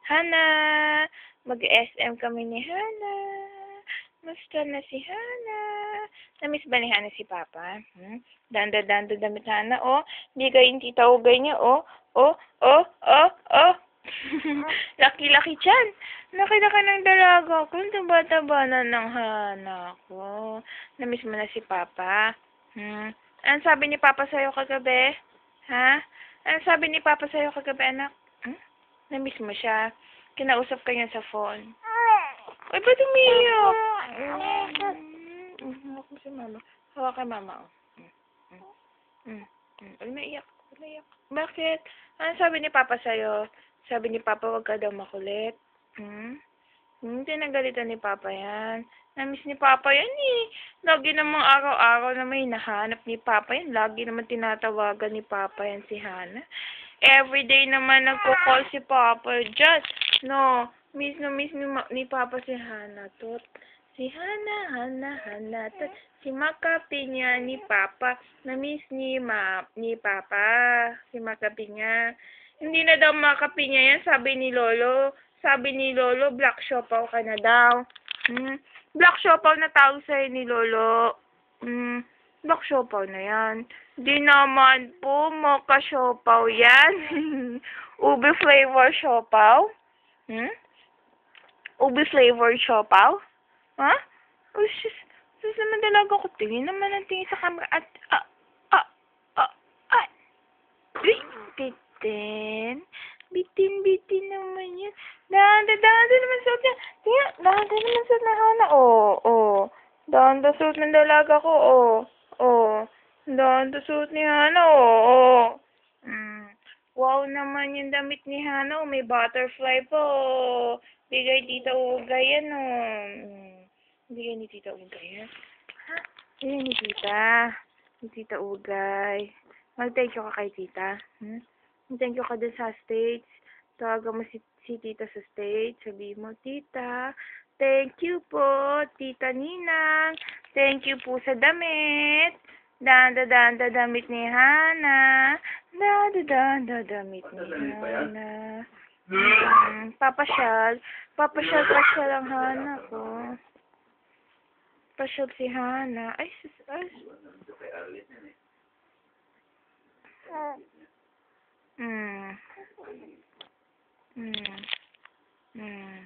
Hana, mag-SM kami ni Hana. Musta na si Hana? Namiss ba ni Hana si Papa? Danda-danda damit Hana, oh. Bigay yung tita ugay niya, oh. Oh, oh, oh, oh. Laki-laki tiyan. Laki-laki ng dalaga ko. Taba-taba na ng Hana ko. Namiss mo na si Papa? Ano sabi ni Papa sa'yo kagabi? Ha? Ano sabi ni Papa sa'yo kagabi, anak? Namiss mo siya? Kinausap ka niya sa phone? Ay, ba't umiiyak? Hawak mo si Mama. Hawak kay Mama, oh. Ay, naiyak. Naiyak. Bakit? Ano sabi ni Papa sa'yo? Sabi ni Papa, wag ka daw makulit. Tinagalitan ni Papa yan. Namiss ni Papa yan eh. Lagi namang araw-araw na may hinahanap ni Papa yan. Lagi naman tinatawagan ni Papa yan si Hana. Everyday naman nagko-call si Papa. Just, no. Miss ni Papa si Hana. Tot. Si Hana. Tot. Si Makapi niya ni Papa. Na-miss ni Papa. Si Makapi niya. Hindi na daw Makapi niya yan, sabi ni Lolo. Sabi ni Lolo, black siopaw ka na daw. Black siopaw na tawag sa'yo ni Lolo. Black siopaw na yan. Di naman po, mocha siopaw yan. Ube flavor siopaw? Ube flavor siopaw? Ha? Oh, sus naman talaga ko. Tingin naman ang tingin sa camera. At, Bitin naman yan. Danda naman suot niya. Tingnan, danda naman suot na Hana. Oh. Danda suot ng dalaga ko, oh. Danda suot ni Hana, oh. Wow naman yung damit ni Hana, oh. May butterfly po, oh. Bigay Tita Ugay yan, oh. Bigay ni Tita Ugay yan. Ha? Bigay ni Tita. Ni Tita Ugay. Mag-thank you ka kay Tita. Thank you ka dun sa stage. Tawagan mo si Tita sa stage. Sabihin mo, Tita, thank you po, Tita Ninang. Thank you po sa damit. Danda damit ni Hana. Danda damit ni Hana. Papasyal ang Hana ko. Pasyal si Hana. Ay,